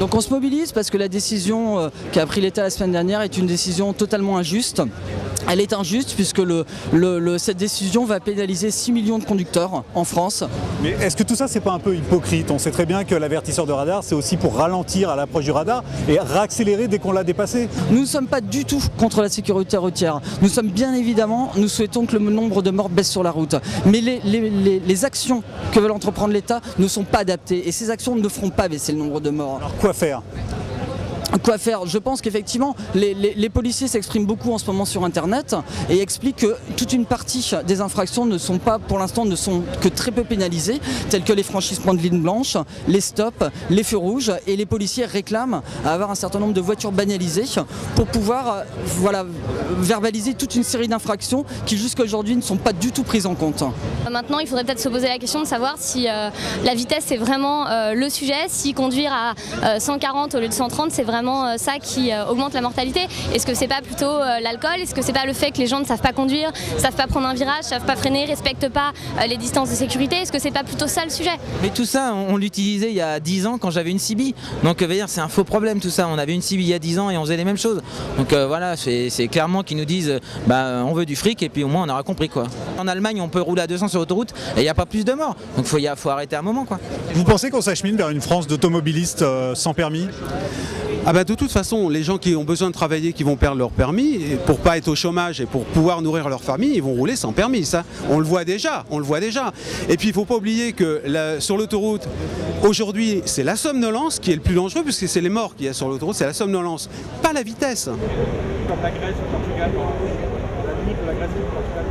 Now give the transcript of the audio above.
Donc on se mobilise parce que la décision qu'a pris l'État la semaine dernière est une décision totalement injuste. Elle est injuste puisque cette décision va pénaliser 6 millions de conducteurs en France. Mais est-ce que tout ça, c'est pas un peu hypocrite? On sait très bien que l'avertisseur de radar, c'est aussi pour ralentir à l'approche du radar et réaccélérer dès qu'on l'a dépassé. Nous ne sommes pas du tout contre la sécurité routière. Nous sommes bien évidemment, nous souhaitons que le nombre de morts baisse sur la route. Mais les actions que veut entreprendre l'État ne sont pas adaptées et ces actions ne feront pas baisser le nombre de morts. Alors quoi faire? Quoi faire? Je pense qu'effectivement les policiers s'expriment beaucoup en ce moment sur internet et expliquent que toute une partie des infractions ne sont pas, pour l'instant, ne sont que très peu pénalisées, telles que les franchissements de lignes blanches, les stops, les feux rouges, et les policiers réclament à avoir un certain nombre de voitures banalisées pour pouvoir verbaliser toute une série d'infractions qui jusqu'à aujourd'hui ne sont pas du tout prises en compte. Maintenant, il faudrait peut-être se poser la question de savoir si la vitesse est vraiment le sujet, si conduire à 140 au lieu de 130 c'est vraiment ça qui augmente la mortalité. Est-ce que c'est pas plutôt l'alcool? Est-ce que c'est pas le fait que les gens ne savent pas conduire, savent pas prendre un virage, savent pas freiner, respectent pas les distances de sécurité? Est-ce que c'est pas plutôt ça le sujet? Mais tout ça, on l'utilisait il y a 10 ans quand j'avais une CB. Donc c'est un faux problème tout ça. On avait une CB il y a 10 ans et on faisait les mêmes choses. Donc voilà, c'est clairement qu'ils nous disent on veut du fric et puis au moins on aura compris quoi. En Allemagne, on peut rouler à 200 sur l'autoroute et il n'y a pas plus de morts. Donc faut arrêter un moment quoi. Vous pensez qu'on s'achemine vers une France d'automobilistes sans permis? De toute façon, les gens qui ont besoin de travailler, qui vont perdre leur permis, pour pas être au chômage et pour pouvoir nourrir leur famille, ils vont rouler sans permis. Ça, on le voit déjà. Et puis il ne faut pas oublier que sur l'autoroute, aujourd'hui, c'est la somnolence qui est le plus dangereux, puisque c'est les morts qu'il y a sur l'autoroute, c'est la somnolence, pas la vitesse. Comme la Grèce, le Portugal, la limite de la Grèce et du Portugal,